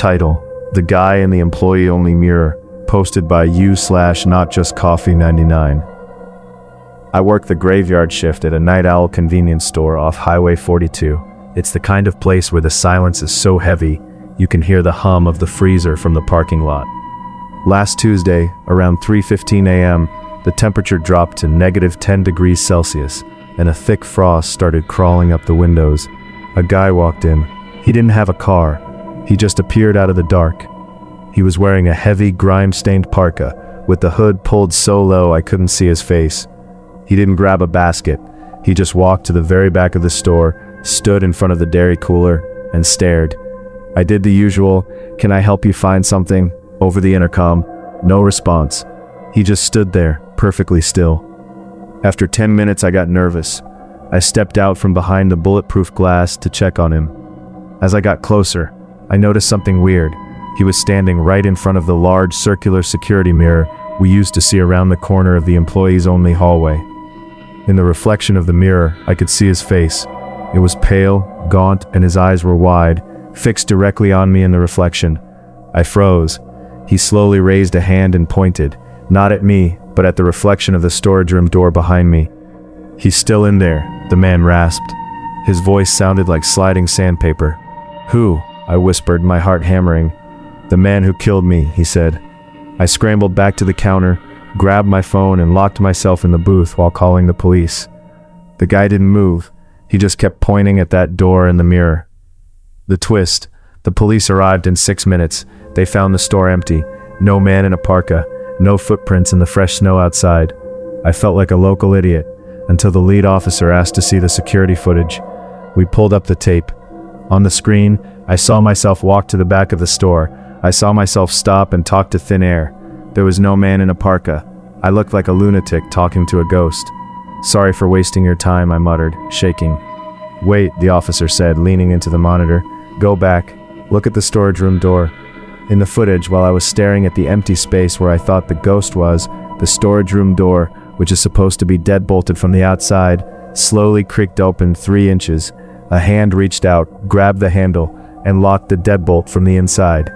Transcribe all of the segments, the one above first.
Title: The Guy in the Employee Only Mirror, posted by u/NotJustCoffee99. I work the graveyard shift at a Night Owl convenience store off Highway 42. It's the kind of place where the silence is so heavy, you can hear the hum of the freezer from the parking lot. Last Tuesday, around 3:15 a.m., the temperature dropped to -10 degrees Celsius, and a thick frost started crawling up the windows. A guy walked in. He didn't have a car. He just appeared out of the dark. He was wearing a heavy, grime-stained parka, with the hood pulled so low I couldn't see his face. He didn't grab a basket. He just walked to the very back of the store, stood in front of the dairy cooler, and stared. I did the usual, "Can I help you find something?" over the intercom. No response. He just stood there, perfectly still. After 10 minutes, I got nervous. I stepped out from behind the bulletproof glass to check on him. As I got closer, I noticed something weird. He was standing right in front of the large circular security mirror we used to see around the corner of the employees-only hallway. In the reflection of the mirror, I could see his face. It was pale, gaunt, and his eyes were wide, fixed directly on me in the reflection. I froze. He slowly raised a hand and pointed, not at me, but at the reflection of the storage room door behind me. "He's still in there," the man rasped. His voice sounded like sliding sandpaper. "Who?" I whispered, my heart hammering. "The man who killed me," he said. I scrambled back to the counter, grabbed my phone, and locked myself in the booth while calling the police. The guy didn't move. He just kept pointing at that door in the mirror. The twist: the police arrived in 6 minutes. They found the store empty. No man in a parka. No footprints in the fresh snow outside. I felt like a local idiot, until the lead officer asked to see the security footage. We pulled up the tape. On the screen, I saw myself walk to the back of the store. I saw myself stop and talk to thin air. There was no man in a parka. I looked like a lunatic talking to a ghost. "Sorry for wasting your time," I muttered, shaking. "Wait," the officer said, leaning into the monitor. "Go back. Look at the storage room door." In the footage, while I was staring at the empty space where I thought the ghost was, the storage room door, which is supposed to be deadbolted from the outside, slowly creaked open 3 inches. A hand reached out, grabbed the handle, and locked the deadbolt from the inside.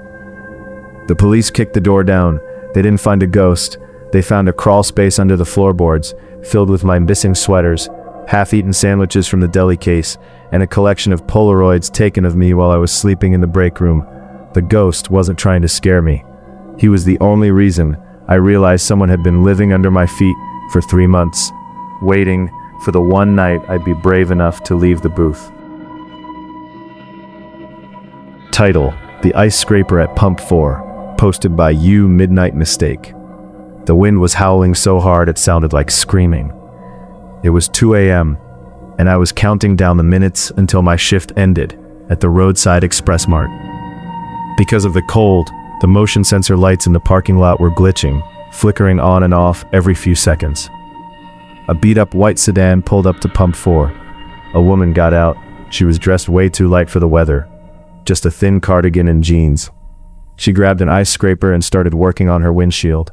The police kicked the door down. They didn't find a ghost. They found a crawl space under the floorboards, filled with my missing sweaters, half-eaten sandwiches from the deli case, and a collection of Polaroids taken of me while I was sleeping in the break room. The ghost wasn't trying to scare me. He was the only reason I realized someone had been living under my feet for 3 months, waiting for the one night I'd be brave enough to leave the booth. Title: The Ice Scraper at Pump 4, posted by Midnight Mistake. The wind was howling so hard it sounded like screaming. It was 2 a.m., and I was counting down the minutes until my shift ended at the roadside Express Mart. Because of the cold, the motion sensor lights in the parking lot were glitching, flickering on and off every few seconds. A beat-up white sedan pulled up to Pump 4. A woman got out. She was dressed way too light for the weather, just a thin cardigan and jeans. She grabbed an ice scraper and started working on her windshield.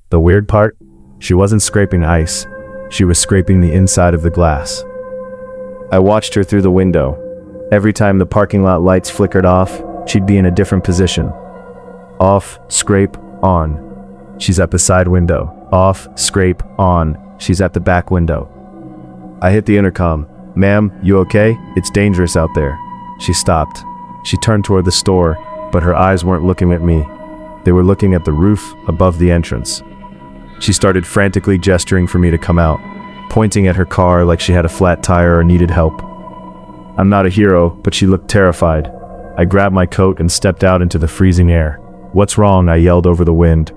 The weird part? She wasn't scraping ice. She was scraping the inside of the glass. I watched her through the window. Every time the parking lot lights flickered off, she'd be in a different position. Off, scrape, on. She's at the side window. Off, scrape, on. She's at the back window. I hit the intercom. "Ma'am, you okay? It's dangerous out there." She stopped. She turned toward the store, but her eyes weren't looking at me. They were looking at the roof above the entrance. She started frantically gesturing for me to come out, pointing at her car like she had a flat tire or needed help. I'm not a hero, but she looked terrified. I grabbed my coat and stepped out into the freezing air. "What's wrong?" I yelled over the wind.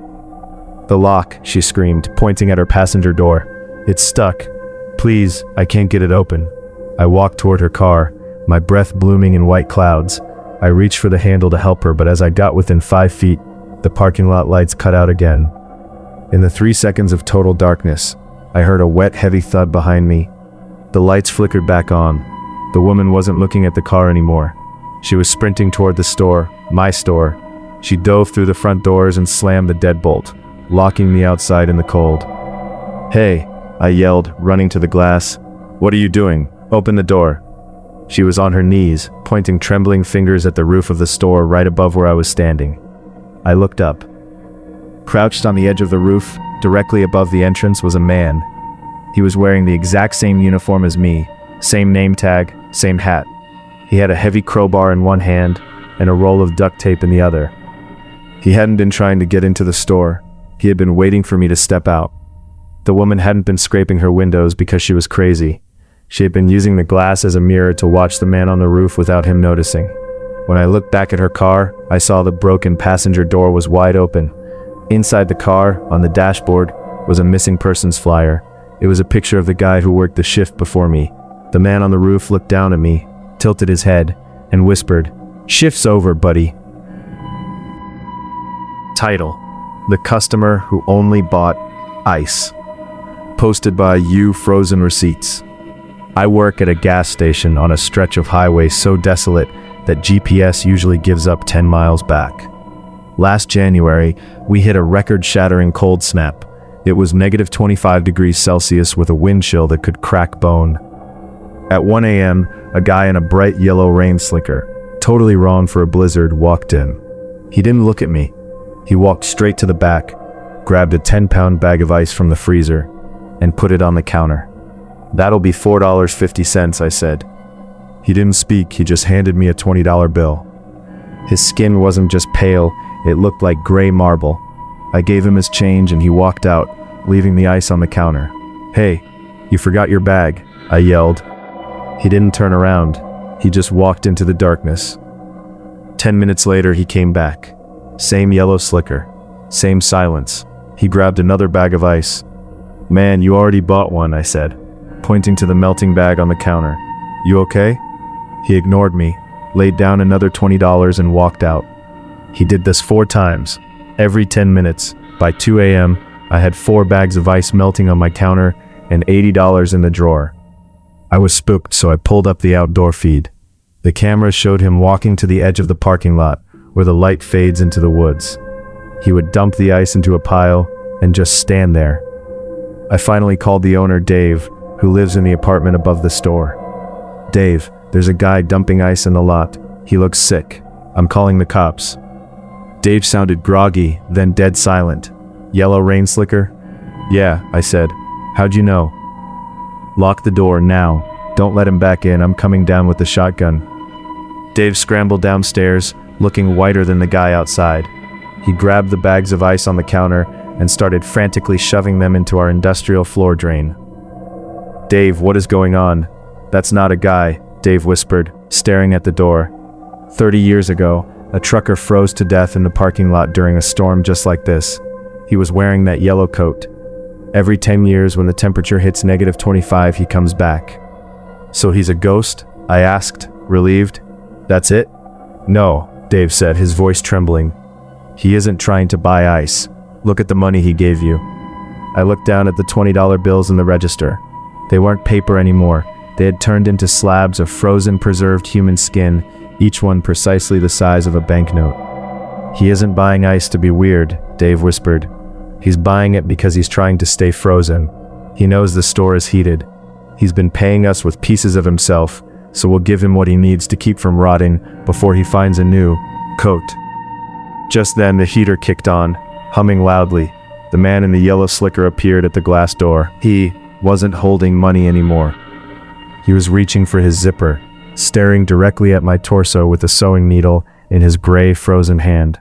"The lock," she screamed, pointing at her passenger door. "It's stuck. Please, I can't get it open." I walked toward her car, my breath blooming in white clouds. I reached for the handle to help her, but as I got within 5 feet, the parking lot lights cut out again. In the 3 seconds of total darkness, I heard a wet, heavy thud behind me. The lights flickered back on. The woman wasn't looking at the car anymore. She was sprinting toward the store, my store. She dove through the front doors and slammed the deadbolt, locking me outside in the cold. "Hey," I yelled, running to the glass. "What are you doing? Open the door." She was on her knees, pointing trembling fingers at the roof of the store right above where I was standing. I looked up. Crouched on the edge of the roof, directly above the entrance, was a man. He was wearing the exact same uniform as me, same name tag, same hat. He had a heavy crowbar in one hand and a roll of duct tape in the other. He hadn't been trying to get into the store. He had been waiting for me to step out. The woman hadn't been scraping her windows because she was crazy. She had been using the glass as a mirror to watch the man on the roof without him noticing. When I looked back at her car, I saw the broken passenger door was wide open. Inside the car, on the dashboard, was a missing persons flyer. It was a picture of the guy who worked the shift before me. The man on the roof looked down at me, tilted his head, and whispered, "Shift's over, buddy." Title: The Customer Who Only Bought Ice. Posted by You Frozen Receipts. I work at a gas station on a stretch of highway so desolate that GPS usually gives up 10 miles back. Last January, we hit a record-shattering cold snap. It was negative 25 degrees Celsius with a wind chill that could crack bone. At 1 a.m., a guy in a bright yellow rain slicker, totally wrong for a blizzard, walked in. He didn't look at me. He walked straight to the back, grabbed a 10-pound bag of ice from the freezer, and put it on the counter. "That'll be $4.50, I said. He didn't speak, he just handed me a $20 bill. His skin wasn't just pale, it looked like gray marble. I gave him his change and he walked out, leaving the ice on the counter. "Hey, you forgot your bag," I yelled. He didn't turn around, he just walked into the darkness. 10 minutes later he came back. Same yellow slicker, same silence. He grabbed another bag of ice. "Man, you already bought one," I said, pointing to the melting bag on the counter. "You okay?" He ignored me, laid down another $20 and walked out. He did this 4 times, every 10 minutes. By 2 a.m., I had 4 bags of ice melting on my counter and $80 in the drawer. I was spooked, so I pulled up the outdoor feed. The camera showed him walking to the edge of the parking lot, where the light fades into the woods. He would dump the ice into a pile and just stand there. I finally called the owner, Dave, who lives in the apartment above the store. "Dave, there's a guy dumping ice in the lot. He looks sick. I'm calling the cops." Dave sounded groggy, then dead silent. "Yellow rain slicker?" "Yeah," I said. "How'd you know?" "Lock the door now. Don't let him back in. I'm coming down with the shotgun." Dave scrambled downstairs, looking whiter than the guy outside. He grabbed the bags of ice on the counter and started frantically shoving them into our industrial floor drain. "Dave, what is going on?" "That's not a guy," Dave whispered, staring at the door. 30 years ago, a trucker froze to death in the parking lot during a storm just like this. He was wearing that yellow coat. Every 10 years when the temperature hits negative 25, he comes back. "So he's a ghost?" I asked, relieved. "That's it?" "No," Dave said, his voice trembling. "He isn't trying to buy ice. Look at the money he gave you." I looked down at the $20 bills in the register. They weren't paper anymore. They had turned into slabs of frozen, preserved human skin, each one precisely the size of a banknote. "He isn't buying ice to be weird," Dave whispered. "He's buying it because he's trying to stay frozen. He knows the store is heated. He's been paying us with pieces of himself, so we'll give him what he needs to keep from rotting before he finds a new coat." Just then the heater kicked on, humming loudly. The man in the yellow slicker appeared at the glass door. He wasn't holding money anymore. He was reaching for his zipper, staring directly at my torso with a sewing needle in his gray, frozen hand.